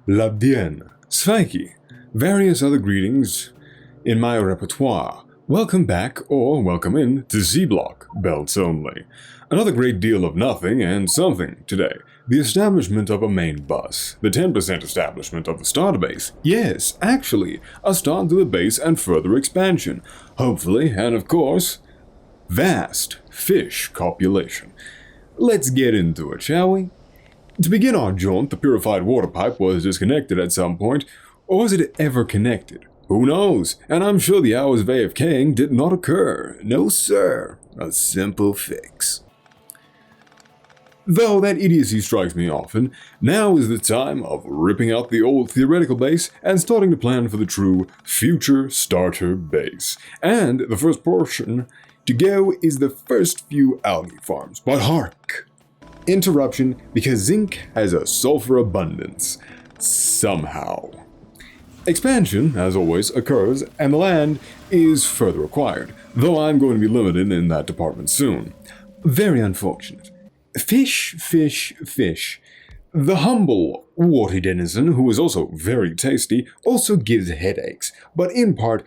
Labdien, Svanky, various other greetings in my repertoire. Welcome back, or welcome in, to Seablock Belts Only. Another great deal of nothing and something today. The establishment of a main bus. The 10% establishment of the starter base. Yes, actually, a start to the base and further expansion. Hopefully, and of course, vast fish copulation. Let's get into it, shall we? To begin our jaunt, the purified water pipe was disconnected at some point, or was it ever connected? Who knows? And I'm sure the hours of AFKing did not occur. No sir. A simple fix. Though that idiocy strikes me often, now is the time of ripping out the old theoretical base and starting to plan for the true future starter base. And the first portion to go is the first few algae farms. But hark! Interruption because zinc has a sulfur abundance. Somehow. Expansion, as always, occurs, and the land is further acquired, though I'm going to be limited in that department soon. Very unfortunate. Fish, fish, fish. The humble water denizen, who is also very tasty, also gives headaches, but in part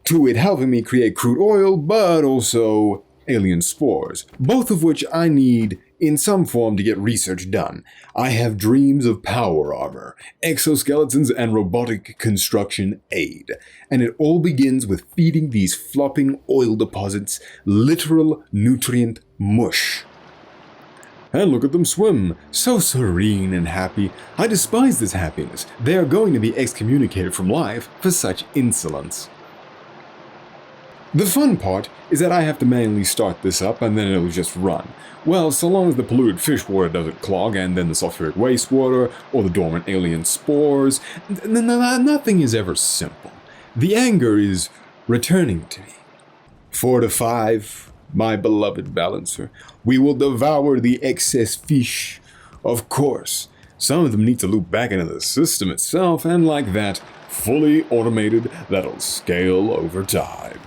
to it helping me create crude oil, but also alien spores, both of which I need in some form to get research done. I have dreams of power armor, exoskeletons, and robotic construction aid. And it all begins with feeding these flopping oil deposits literal nutrient mush. And look at them swim, so serene and happy. I despise this happiness. They are going to be excommunicated from life for such insolence. The fun part is that I have to manually start this up and then it'll just run. Well, so long as the polluted fish water doesn't clog and then the sulfuric wastewater or the dormant alien spores, nothing is ever simple. The anger is returning to me. 4 to 5, my beloved balancer. We will devour the excess fish. Of course, some of them need to loop back into the system itself, and like that, fully automated, that'll scale over time.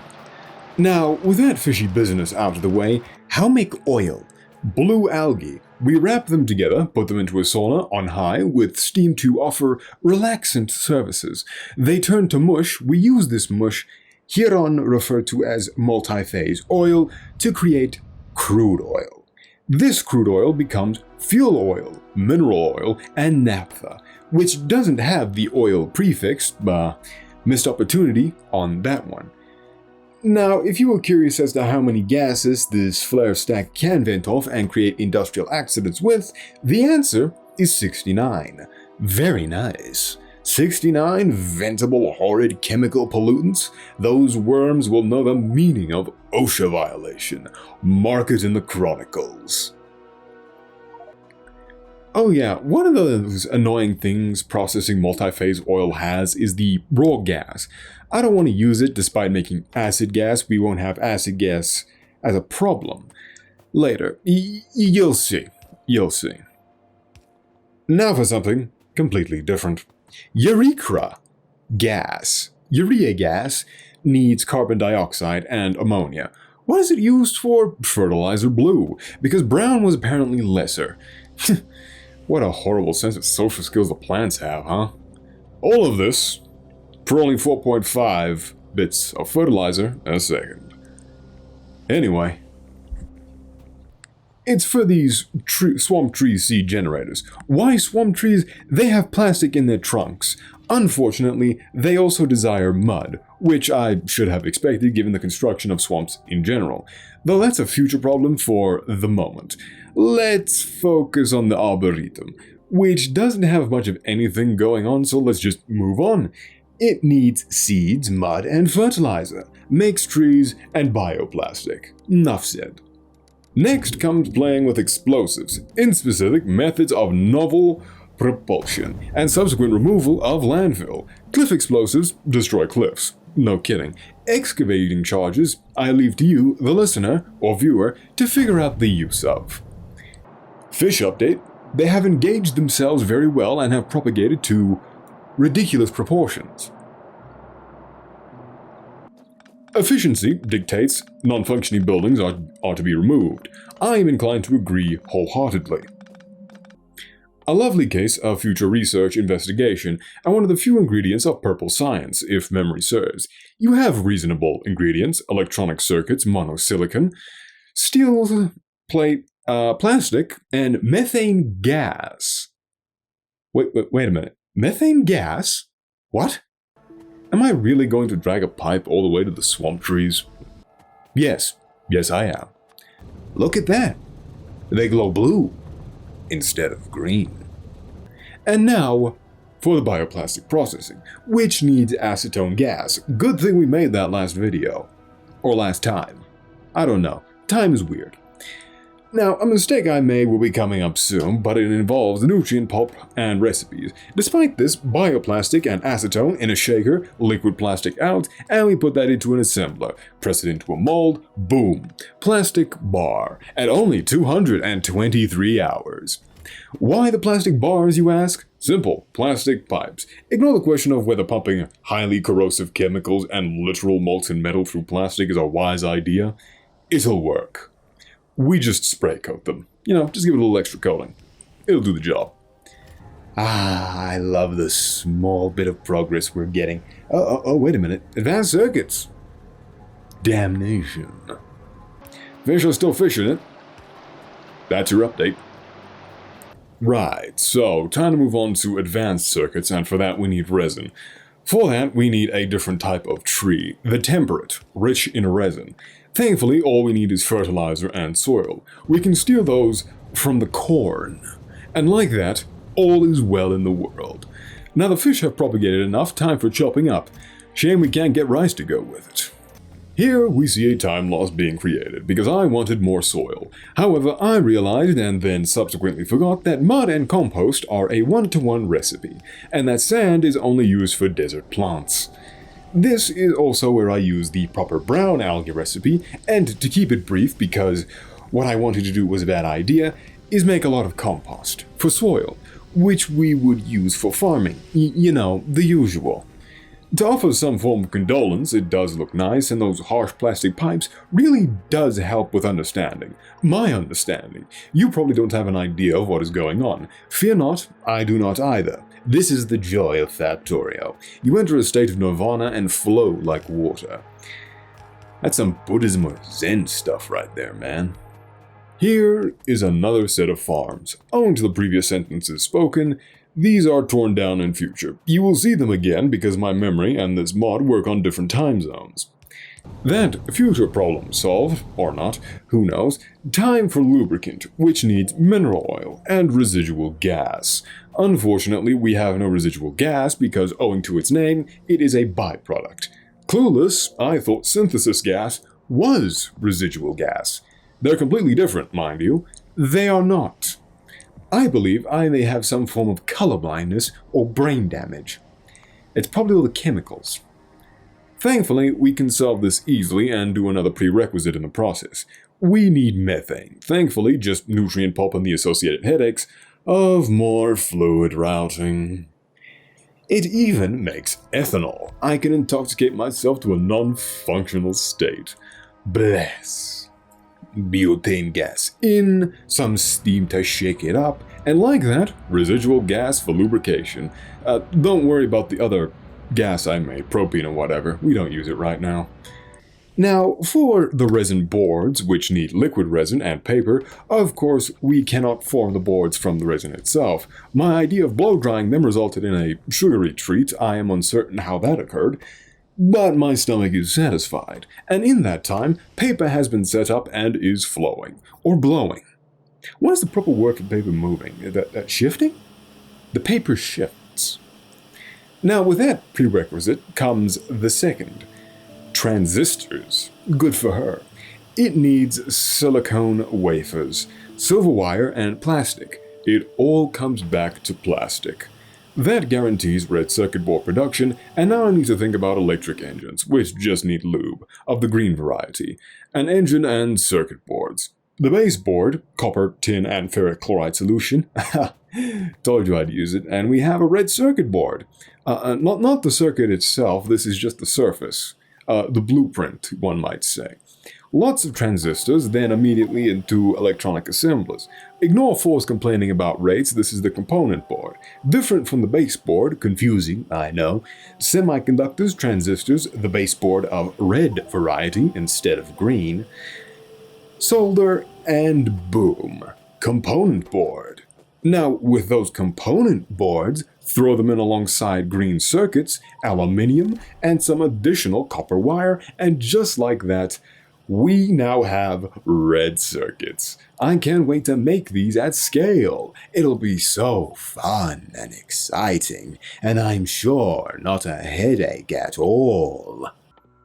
Now, with that fishy business out of the way, how make oil? Blue algae. We wrap them together, put them into a sauna on high with steam to offer relaxant services. They turn to mush. We use this mush, hereon referred to as multi-phase oil, to create crude oil. This crude oil becomes fuel oil, mineral oil, and naphtha, which doesn't have the oil prefix, missed opportunity on that one. Now, if you were curious as to how many gases this flare stack can vent off and create industrial accidents with, the answer is 69. Very nice. 69 ventable horrid chemical pollutants? Those worms will know the meaning of OSHA violation. Mark it in the chronicles. Oh yeah, one of those annoying things processing multi-phase oil has is the raw gas. I don't want to use it despite making acid gas. We won't have acid gas as a problem. Later, you'll see. You'll see. Now for something completely different. Urethra gas. Urea gas needs carbon dioxide and ammonia. What is it used for? Fertilizer blue, because brown was apparently lesser. What a horrible sense of social skills the plants have, huh? All of this for only 4.5 bits of fertilizer a second. Anyway, it's for these swamp tree seed generators. Why swamp trees? They have plastic in their trunks. Unfortunately, they also desire mud, which I should have expected given the construction of swamps in general. Though that's a future problem for the moment. Let's focus on the Arboretum, which doesn't have much of anything going on, so let's just move on. It needs seeds, mud, and fertilizer, makes trees, and bioplastic. Enough said. Next comes playing with explosives, in specific methods of novel propulsion, and subsequent removal of landfill. Cliff explosives destroy cliffs. No kidding. Excavating charges, I leave to you, the listener or viewer, to figure out the use of. Fish update. They have engaged themselves very well and have propagated to ridiculous proportions. Efficiency dictates non-functioning buildings are to be removed. I am inclined to agree wholeheartedly. A lovely case of future research investigation, and one of the few ingredients of purple science, if memory serves. You have reasonable ingredients: electronic circuits, monosilicon, steel plate, plastic, and methane gas. Wait a minute. Methane gas? What? Am I really going to drag a pipe all the way to the swamp trees? Yes, I am. Look at that. They glow blue instead of green. And now for the bioplastic processing, which needs acetone gas. Good thing we made that last video. Or last time. I don't know. Time is weird. Now, a mistake I made will be coming up soon, but it involves nutrient pulp and recipes. Despite this, bioplastic and acetone in a shaker, liquid plastic out, and we put that into an assembler. Press it into a mold, boom. Plastic bar, at only 223 hours. Why the plastic bars, you ask? Simple, plastic pipes. Ignore the question of whether pumping highly corrosive chemicals and literal molten metal through plastic is a wise idea. It'll work. We just spray coat them. Just give it a little extra coating. It'll do the job. I love the small bit of progress we're getting. Oh, wait a minute. Advanced circuits. Damnation. Fish are still fishing it. That's your update. Right, so time to move on to advanced circuits, and for that we need resin. For that, we need a different type of tree, the temperate, rich in resin. Thankfully, all we need is fertilizer and soil. We can steal those from the corn. And like that, all is well in the world. Now the fish have propagated enough, time for chopping up. Shame we can't get rice to go with it. Here we see a time loss being created, because I wanted more soil. However, I realized, and then subsequently forgot, that mud and compost are a 1-to-1 recipe, and that sand is only used for desert plants. This is also where I use the proper brown algae recipe, and to keep it brief, because what I wanted to do was a bad idea, is make a lot of compost for soil, which we would use for farming. The usual. To offer some form of condolence, it does look nice, and those harsh plastic pipes really does help with understanding. My understanding. You probably don't have an idea of what is going on. Fear not, I do not either. This is the joy of Factorio. You enter a state of nirvana and flow like water. That's some Buddhism or Zen stuff right there, man. Here is another set of farms. Owing to the previous sentences spoken, these are torn down in future. You will see them again because my memory and this mod work on different time zones. That future problem solved, or not, who knows. Time for lubricant, which needs mineral oil and residual gas. Unfortunately, we have no residual gas because, owing to its name, it is a byproduct. Clueless, I thought synthesis gas was residual gas. They're completely different, mind you. They are not. I believe I may have some form of color blindness or brain damage. It's probably all the chemicals. Thankfully, we can solve this easily and do another prerequisite in the process. We need methane. Thankfully, just nutrient pulp and the associated headaches of more fluid routing. It even makes ethanol. I can intoxicate myself to a non-functional state. Bless. Butane gas in, some steam to shake it up, and like that, residual gas for lubrication. Don't worry about the other gas I made, propane and whatever, we don't use it right now. Now, for the resin boards, which need liquid resin and paper, of course, we cannot form the boards from the resin itself. My idea of blow-drying them resulted in a sugary treat. I am uncertain how that occurred. But my stomach is satisfied, and in that time, paper has been set up and is flowing, or blowing. What is the proper word for paper moving? That shifting? The paper shifts. Now, with that prerequisite comes the second. Transistors. Good for her. It needs silicone wafers, silver wire, and plastic. It all comes back to plastic. That guarantees red circuit board production, and now I need to think about electric engines, which just need lube, of the green variety, an engine and circuit boards. The base board, copper, tin, and ferric chloride solution, told you I'd use it, and we have a red circuit board. Not the circuit itself, this is just the surface, the blueprint, one might say. Lots of transistors, then immediately into electronic assemblers. Ignore Force complaining about rates, this is the component board. Different from the base board, confusing, I know. Semiconductors, transistors, the base board of red variety instead of green. Solder, and boom, component board. Now, with those component boards, throw them in alongside green circuits, aluminium, and some additional copper wire, and just like that, we now have red circuits. I can't wait to make these at scale. It'll be so fun and exciting, and I'm sure not a headache at all.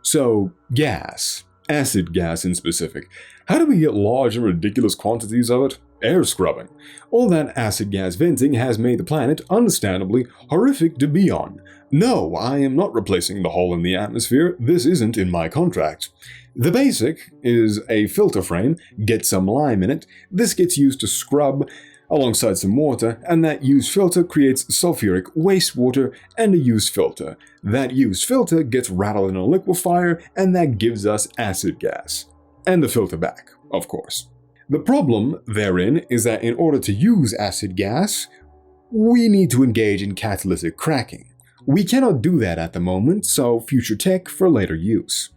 So, gas. Acid gas in specific. How do we get large and ridiculous quantities of it? Air scrubbing. All that acid gas venting has made the planet, understandably, horrific to be on. No, I am not replacing the hole in the atmosphere. This isn't in my contract. The basic is a filter frame, get some lime in it. This gets used to scrub alongside some water, and that used filter creates sulfuric wastewater and a used filter. That used filter gets rattled in a liquefier, and that gives us acid gas. And the filter back, of course. The problem therein is that in order to use acid gas, we need to engage in catalytic cracking. We cannot do that at the moment, so future tech for later use.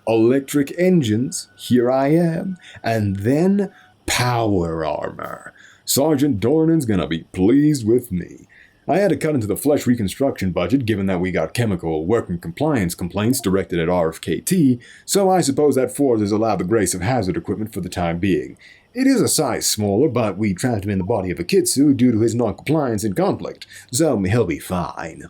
Electric engines, here I am, and then power armor. Sergeant Dornan's gonna be pleased with me. I had to cut into the flesh reconstruction budget given that we got chemical working compliance complaints directed at RFKT, so I suppose that Ford has allowed the grace of hazard equipment for the time being. It is a size smaller, but we trapped him in the body of a Kitsu due to his non-compliance in conflict, so he'll be fine.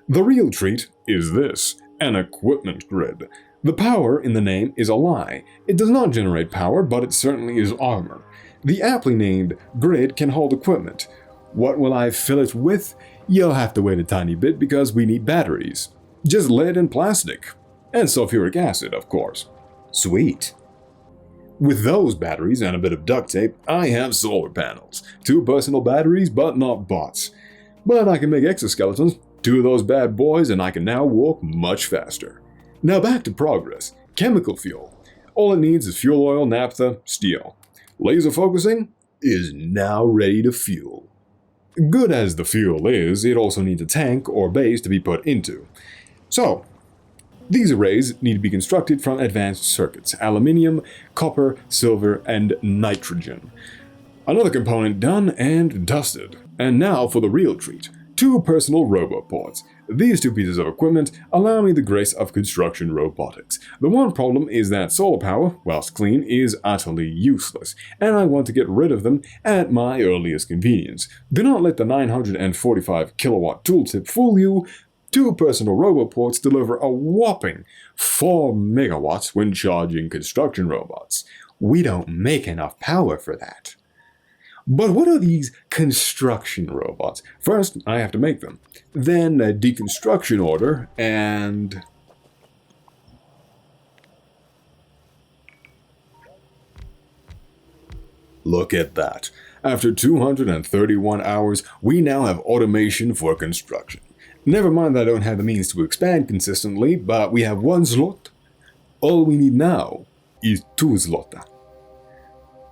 The real treat is this, an equipment grid. The power in the name is a lie. It does not generate power, but it certainly is armor. The aptly named grid can hold equipment. What will I fill it with? You'll have to wait a tiny bit because we need batteries. Just lead and plastic. And sulfuric acid, of course. Sweet. With those batteries and a bit of duct tape, I have solar panels. 2 personal batteries, but not bots. But I can make exoskeletons, 2 of those bad boys, and I can now walk much faster. Now back to progress. Chemical fuel. All it needs is fuel oil, naphtha, steel. Laser focusing is now ready to fuel. Good as the fuel is, it also needs a tank or base to be put into. So, these arrays need to be constructed from advanced circuits: aluminium, copper, silver, and nitrogen. Another component done and dusted. And now for the real treat. 2 personal roboports. These 2 pieces of equipment allow me the grace of construction robotics. The one problem is that solar power, whilst clean, is utterly useless, and I want to get rid of them at my earliest convenience. Do not let the 945 kilowatt tooltip fool you. 2 personal roboports deliver a whopping 4 megawatts when charging construction robots. We don't make enough power for that. But what are these construction robots? First, I have to make them. Then a deconstruction order, and... Look at that. After 231 hours, we now have automation for construction. Never mind that I don't have the means to expand consistently, but we have 1 slot. All we need now is 2 slots.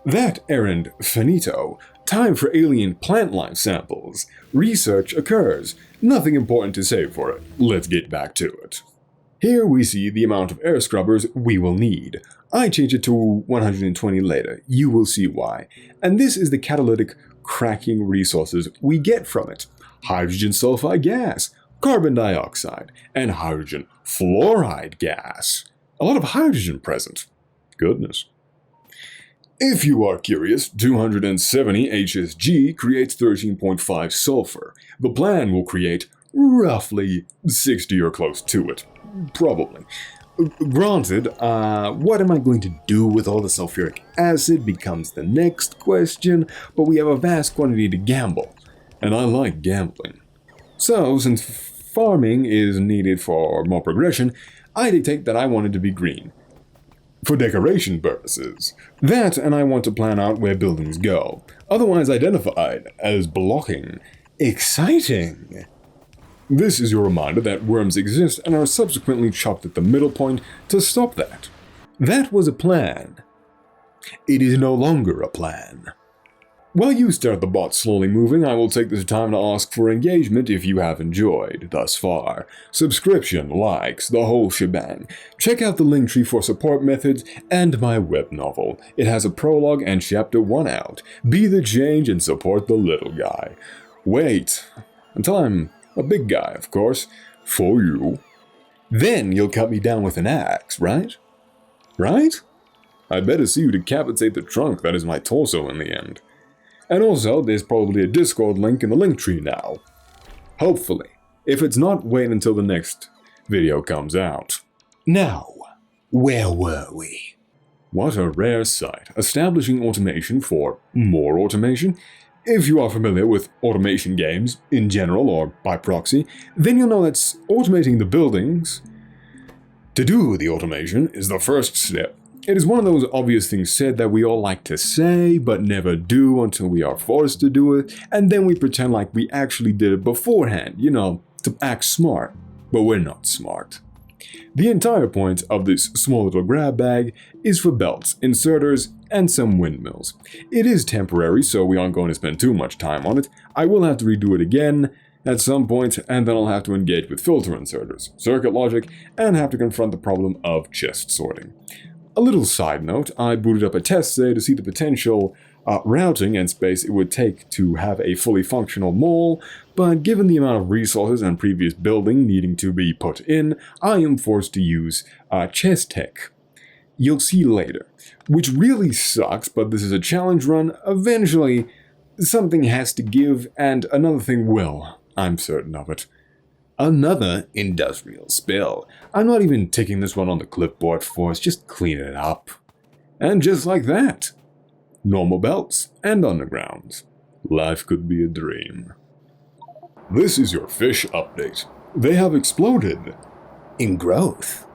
That errand finito. Time for alien plant life samples. Research occurs. Nothing important to say for it. Let's get back to it. Here we see the amount of air scrubbers we will need. I change it to 120 later. You will see why. And this is the catalytic cracking resources we get from it. Hydrogen sulfide gas, carbon dioxide, and hydrogen fluoride gas. A lot of hydrogen present. Goodness. If you are curious, 270 HSG creates 13.5 sulfur. The plan will create roughly 60 or close to it. Probably. Granted, what am I going to do with all the sulfuric acid becomes the next question, but we have a vast quantity to gamble, and I like gambling. So, since farming is needed for more progression, I dictate that I want it to be green. For decoration purposes. That, and I want to plan out where buildings go, otherwise identified as blocking. Exciting! This is your reminder that worms exist and are subsequently chopped at the middle point to stop that. That was a plan. It is no longer a plan. While you start the bot slowly moving, I will take this time to ask for engagement if you have enjoyed thus far. Subscription, likes, the whole shebang. Check out the link tree for support methods and my web novel. It has a prologue and chapter 1 out. Be the change and support the little guy. Wait until I'm a big guy, of course, for you. Then you'll cut me down with an axe, right? Right? I better see you decapitate the trunk that is my torso in the end. And also, there's probably a Discord link in the link tree now. Hopefully. If it's not, wait until the next video comes out. Now, where were we? What a rare sight. Establishing automation for more automation. If you are familiar with automation games in general or by proxy, then you'll know that automating the buildings to do the automation is the first step. It is one of those obvious things said that we all like to say, but never do until we are forced to do it, and then we pretend like we actually did it beforehand, to act smart. But we're not smart. The entire point of this small little grab bag is for belts, inserters, and some windmills. It is temporary, so we aren't going to spend too much time on it. I will have to redo it again at some point, and then I'll have to engage with filter inserters, circuit logic, and have to confront the problem of chest sorting. A little side note, I booted up a test today to see the potential routing and space it would take to have a fully functional mall, but given the amount of resources and previous building needing to be put in, I am forced to use chest tech. You'll see later. Which really sucks, but this is a challenge run. Eventually, something has to give, and another thing will. I'm certain of it. Another industrial spill. I'm not even taking this one on the clipboard for us, just clean it up. And just like that, normal belts and undergrounds. Life could be a dream. This is your fish update. They have exploded. In growth.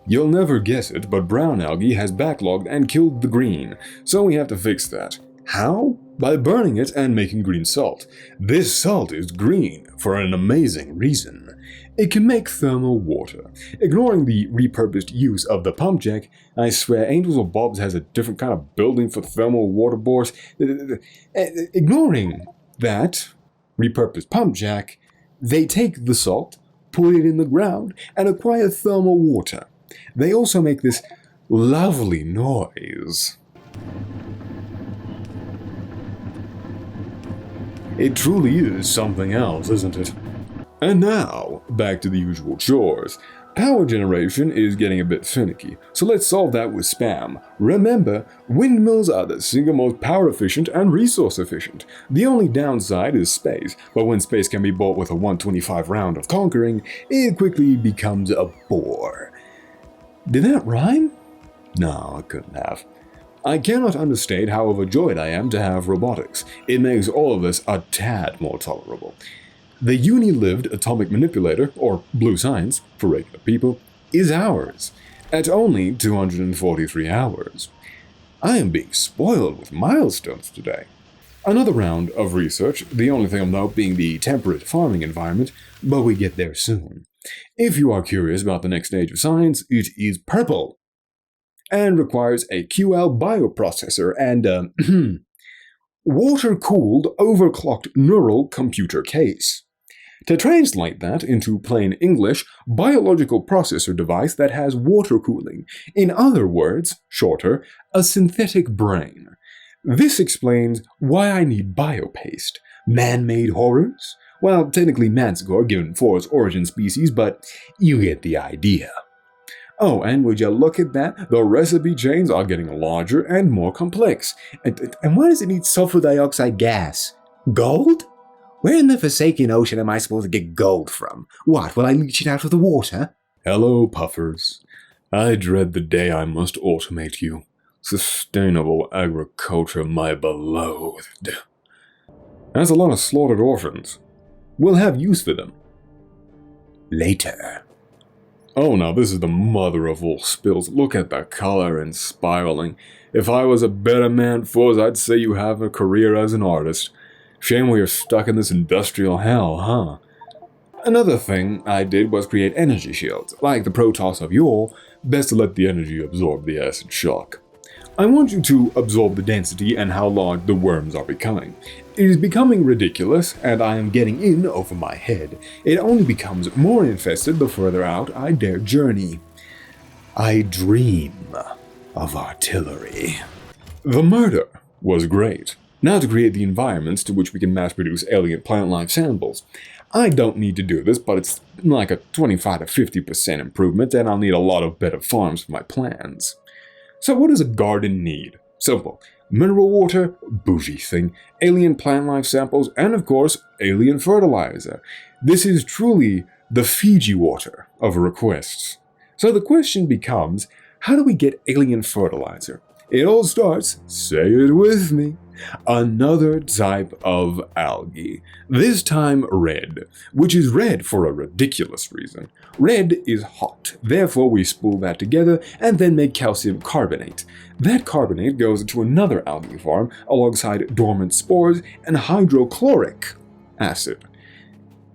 You'll never guess it, but brown algae has backlogged and killed the green, so we have to fix that. How? By burning it and making green salt. This salt is green for an amazing reason. It can make thermal water. Ignoring the repurposed use of the pump jack, I swear Angels or Bob's has a different kind of building for thermal water bores. Ignoring that repurposed pump jack, they take the salt, put it in the ground, and acquire thermal water. They also make this lovely noise. It truly is something else, isn't it? And now, back to the usual chores. Power generation is getting a bit finicky, so let's solve that with spam. Remember, windmills are the single most power efficient and resource efficient. The only downside is space, but when space can be bought with a 125 round of conquering, it quickly becomes a bore. Did that rhyme? No, it couldn't have. I cannot understate how overjoyed I am to have robotics. It makes all of this a tad more tolerable. The uni-lived atomic manipulator, or blue science, for regular people, is ours, at only 243 hours. I am being spoiled with milestones today. Another round of research, the only thing of note being the temperate farming environment, but we get there soon. If you are curious about the next stage of science, it is purple, and requires a QL bioprocessor and a water-cooled, overclocked neural computer case. To translate that into plain English, biological processor device that has water cooling. In other words, shorter, a synthetic brain. This explains why I need biopaste. Man-made horrors? Well, technically Manticore given for its origin species, but you get the idea. Oh, and would you look at that? The recipe chains are getting larger and more complex. And why does it need sulfur dioxide gas? Gold? Where in the forsaken ocean am I supposed to get gold from? What, will I leach it out of the water? Hello, puffers. I dread the day I must automate you. Sustainable agriculture, my beloved. That's a lot of slaughtered orphans. We'll have use for them. Later. Oh, now this is the mother of all spills. Look at the color and spiraling. If I was a better man, Foz, I'd say you have a career as an artist. Shame we are stuck in this industrial hell, huh? Another thing I did was create energy shields. Like the Protoss of yore, best to let the energy absorb the acid shock. I want you to absorb the density and how large the worms are becoming. It is becoming ridiculous, and I am getting in over my head. It only becomes more infested the further out I dare journey. I dream of artillery. The murder was great. Now to create the environments to which we can mass produce alien plant life samples. I don't need to do this, but it's like a 25 to 50% improvement, and I'll need a lot of better farms for my plans. So what does a garden need? Simple. Mineral water, bougie thing, alien plant life samples, and of course, alien fertilizer. This is truly the Fiji water of requests. So the question becomes, how do we get alien fertilizer? It all starts, say it with me, another type of algae. This time red, which is red for a ridiculous reason. Red is hot, therefore we spool that together and then make calcium carbonate. That carbonate goes into another algae farm alongside dormant spores and hydrochloric acid,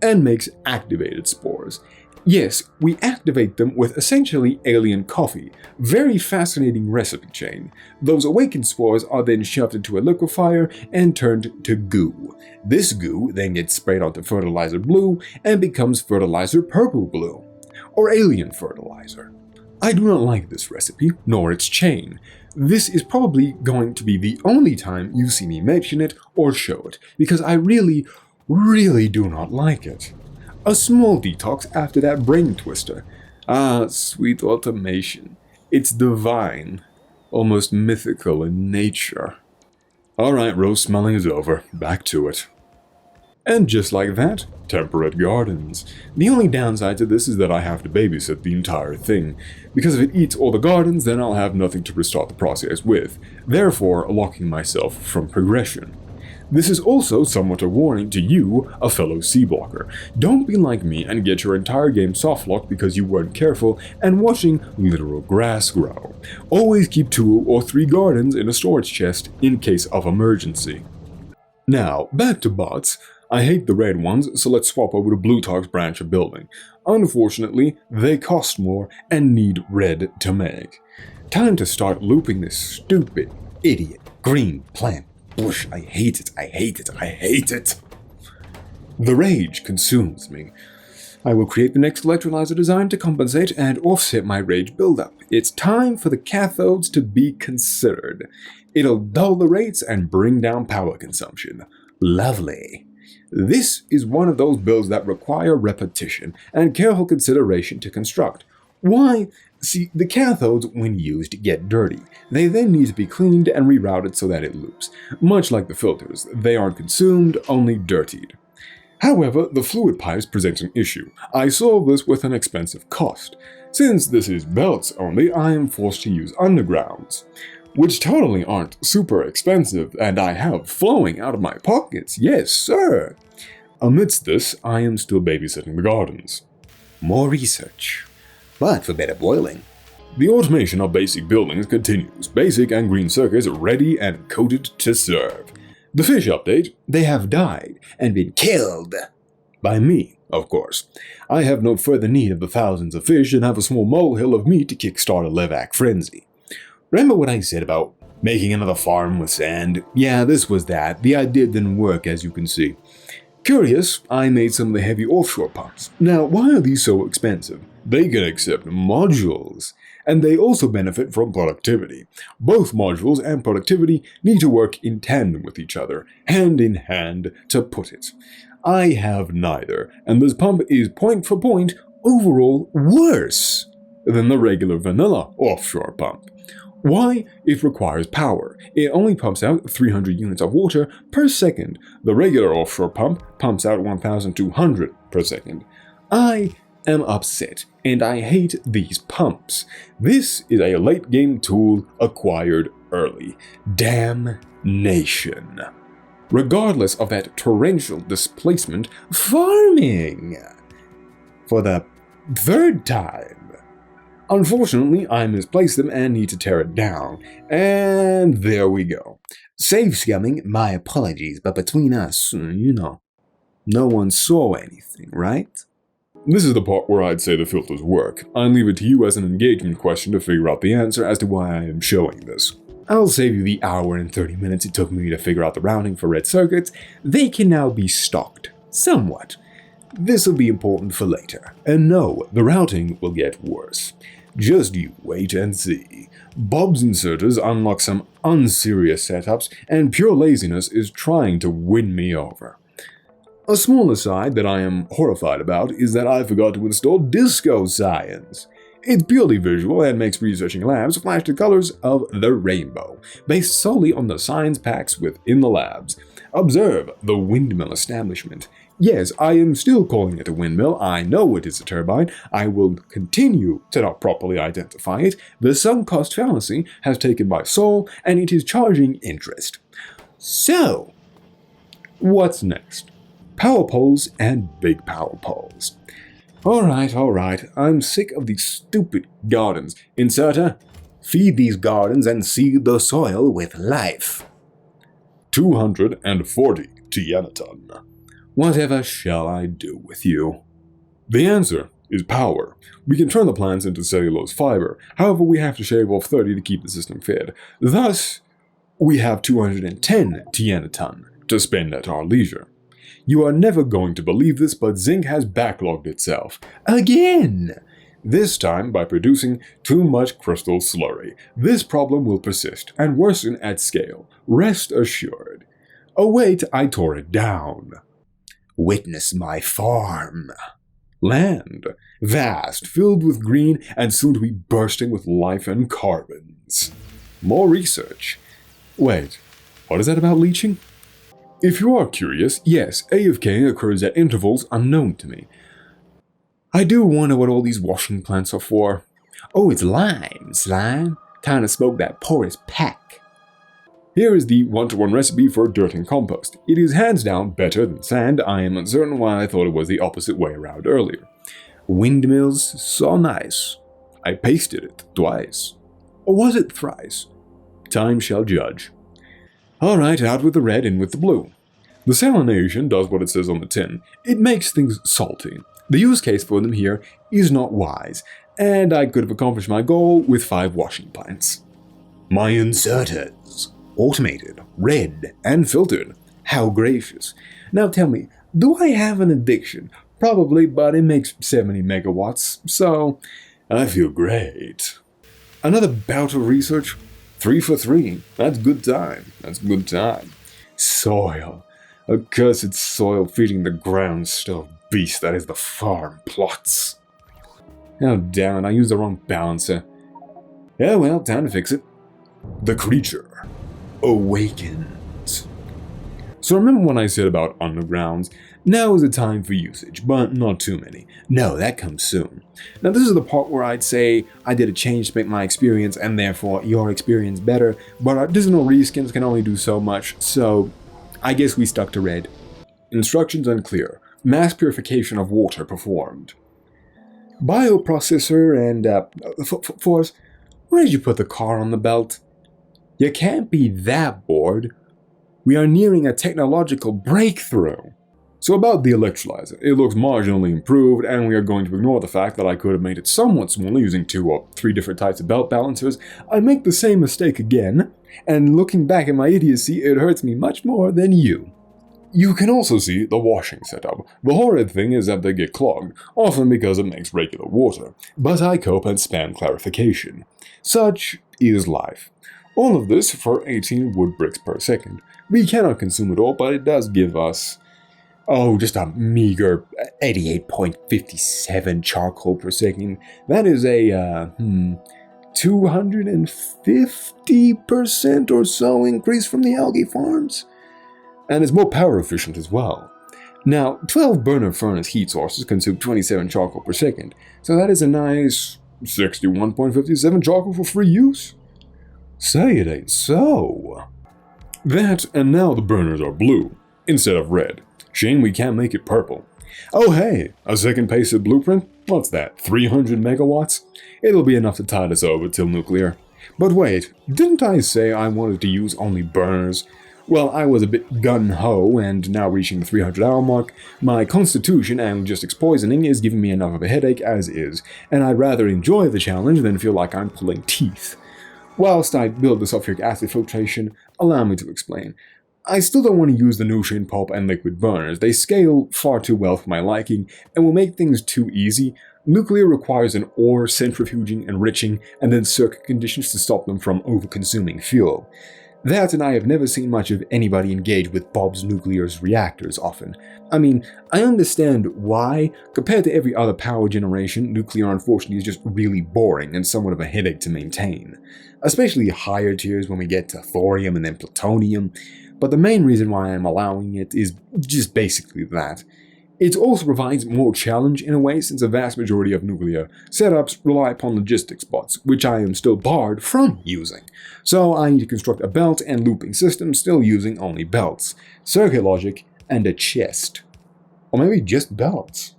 and makes activated spores. Yes, we activate them with essentially alien coffee. Very fascinating recipe chain. Those awakened spores are then shoved into a liquefier and turned to goo. This goo then gets sprayed onto fertilizer blue and becomes fertilizer purple blue, or alien fertilizer. I do not like this recipe, nor its chain. This is probably going to be the only time you see me mention it or show it, because I really do not like it. A small detox after that brain twister. Ah, sweet automation. It's divine, almost mythical in nature. Alright, rose smelling is over. Back to it. And just like that, temperate gardens. The only downside to this is that I have to babysit the entire thing. Because if it eats all the gardens, then I'll have nothing to restart the process with, therefore locking myself from progression. This is also somewhat a warning to you, a fellow Seablocker. Don't be like me and get your entire game softlocked because you weren't careful and watching literal grass grow. Always keep 2 or 3 gardens in a storage chest in case of emergency. Now, back to bots. I hate the red ones, so let's swap over to Bluetalk's branch of building. Unfortunately, they cost more and need red to make. Time to start looping this stupid, idiot, green plant. Bush, I hate it, I hate it, I hate it. The rage consumes me. I will create the next electrolyzer design to compensate and offset my rage buildup. It's time for the cathodes to be considered. It'll dull the rates and bring down power consumption. Lovely. This is one of those builds that require repetition and careful consideration to construct. Why? See, the cathodes, when used, get dirty. They then need to be cleaned and rerouted so that it loops. Much like the filters, they aren't consumed, only dirtied. However, the fluid pipes present an issue. I solve this with an expensive cost. Since this is belts only, I am forced to use undergrounds, which totally aren't super expensive, and I have flowing out of my pockets, yes sir! Amidst this, I am still babysitting the gardens. More research. But for better boiling. The automation of basic buildings continues, basic and green circuits ready and coated to serve. The fish update, they have died and been killed. By me, of course. I have no further need of the thousands of fish and have a small molehill of meat to kickstart a Levac frenzy. Remember what I said about making another farm with sand? Yeah, this was that. The idea didn't work, as you can see. Curious, I made some of the heavy offshore pumps. Now, why are these so expensive? They can accept modules, and they also benefit from productivity. Both modules and productivity need to work in tandem with each other, hand in hand, to put it. I have neither, and this pump is point for point overall worse than the regular vanilla offshore pump. Why? It requires power. It only pumps out 300 units of water per second. The regular offshore pump pumps out 1,200 per second. I am upset, and I hate these pumps. This is a late-game tool acquired early. Damnation. Regardless of that torrential displacement, farming! For the 3rd time. Unfortunately, I misplaced them and need to tear it down. And there we go. Save scumming, my apologies, but between us, no one saw anything, right? This is the part where I'd say the filters work. I leave it to you as an engagement question to figure out the answer as to why I am showing this. I'll save you the hour and 30 minutes it took me to figure out the routing for red circuits. They can now be stocked. Somewhat. This will be important for later. And no, the routing will get worse. Just you wait and see. Bob's inserters unlock some unserious setups, and pure laziness is trying to win me over. A small aside that I am horrified about is that I forgot to install Disco Science. It's purely visual and makes researching labs flash the colors of the rainbow, based solely on the science packs within the labs. Observe the windmill establishment. Yes, I am still calling it a windmill. I know it is a turbine. I will continue to not properly identify it. The sunk cost fallacy has taken my soul, and it is charging interest. So, what's next? Power poles and big power poles. Alright, I'm sick of these stupid gardens. Inserter, feed these gardens and seed the soil with life. 240 Tianaton. Whatever shall I do with you? The answer is power. We can turn the plants into cellulose fiber, however we have to shave off 30 to keep the system fed. Thus, we have 210 Tianaton to spend at our leisure. You are never going to believe this, but zinc has backlogged itself. Again! This time by producing too much crystal slurry. This problem will persist and worsen at scale. Rest assured. Oh wait, I tore it down. Witness my farm. Land. Vast, filled with green, and soon to be bursting with life and carbons. More research. Wait, what is that about leaching? If you are curious, yes, AFK occurs at intervals unknown to me. I do wonder what all these washing plants are for. Oh, it's slime. Time to smoke that porous pack. Here is the 1-to-1 recipe for dirt and compost. It is hands down better than sand. I am uncertain why I thought it was the opposite way around earlier. Windmills, so nice. I pasted it twice. Or was it thrice? Time shall judge. Alright, out with the red, in with the blue. The salination does what it says on the tin. It makes things salty. The use case for them here is not wise, and I could have accomplished my goal with 5 washing plants. My inserters. Automated, red, and filtered. How gracious. Now tell me, do I have an addiction? Probably, but it makes 70 megawatts, so I feel great. Another bout of research. 3 for 3. That's good time. Soil. Accursed soil feeding the ground stove beast that is the farm plots. Oh damn it, I used the wrong balancer. Oh well, time to fix it. The creature awakens. So remember when I said about undergrounds? Now is the time for usage, but not too many. No, that comes soon. Now this is the part where I'd say I did a change to make my experience and therefore your experience better, but artisanal reskins can only do so much, so I guess we stuck to red. Instructions unclear. Mass purification of water performed. Bioprocessor and, Force, where did you put the car on the belt? You can't be that bored. We are nearing a technological breakthrough. So about the electrolyzer, it looks marginally improved, and we are going to ignore the fact that I could have made it somewhat smaller using 2 or 3 different types of belt balancers. I make the same mistake again, and looking back at my idiocy, it hurts me much more than you. You can also see the washing setup. The horrid thing is that they get clogged, often because it makes regular water, but I cope and spam clarification. Such is life. All of this for 18 wood bricks per second. We cannot consume it all, but it does give us, just a meager 88.57 charcoal per second. That is a, 250% or so increase from the algae farms. And it's more power efficient as well. Now, 12 burner furnace heat sources consume 27 charcoal per second, so that is a nice 61.57 charcoal for free use. Say it ain't so. That, and now the burners are blue, instead of red. Shame we can't make it purple. Oh hey, a second pasted blueprint? What's that, 300 megawatts? It'll be enough to tide us over till nuclear. But wait, didn't I say I wanted to use only burners? Well, I was a bit gun-ho, and now reaching the 300-hour mark, my constitution and logistics poisoning is giving me enough of a headache as is, and I'd rather enjoy the challenge than feel like I'm pulling teeth. Whilst I build the sulfuric acid filtration, allow me to explain. I still don't want to use the nutrient pulp and liquid burners. They scale far too well for my liking and will make things too easy. Nuclear requires an ore centrifuging, enriching, and then circuit conditions to stop them from over-consuming fuel. That, and I have never seen much of anybody engage with Bob's Nuclear's reactors often. I mean, I understand why. Compared to every other power generation, nuclear unfortunately is just really boring and somewhat of a headache to maintain. Especially higher tiers when we get to thorium and then plutonium. But the main reason why I'm allowing it is just basically that. It also provides more challenge in a way since a vast majority of nuclear setups rely upon logistics bots, which I am still barred from using. So I need to construct a belt and looping system still using only belts, circuit logic, and a chest. Or maybe just belts.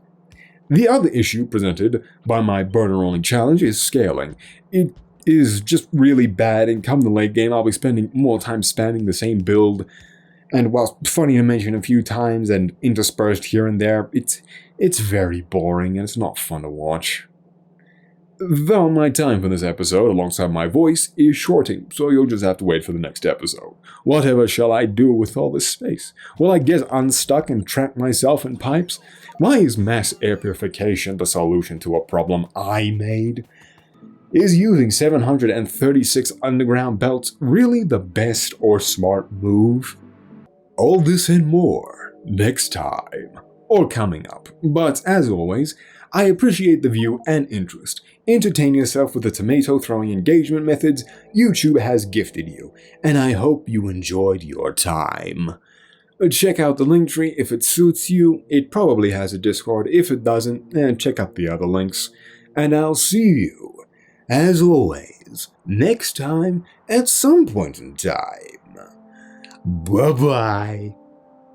The other issue presented by my burner-only challenge is scaling. It is just really bad, and come the late game I'll be spending more time spamming the same build. And while funny to mention a few times and interspersed here and there, it's very boring and it's not fun to watch. Though my time for this episode, alongside my voice, is shorting, so you'll just have to wait for the next episode. Whatever shall I do with all this space? Will I get unstuck and trap myself in pipes? Why is mass air purification the solution to a problem I made? Is using 736 underground belts really the best or smart move? All this and more next time, or coming up. But as always, I appreciate the view and interest. Entertain yourself with the tomato throwing engagement methods YouTube has gifted you, and I hope you enjoyed your time. Check out the link tree if it suits you. It probably has a Discord. If it doesn't, check out the other links. And I'll see you, as always, next time at some point in time. Bye-bye.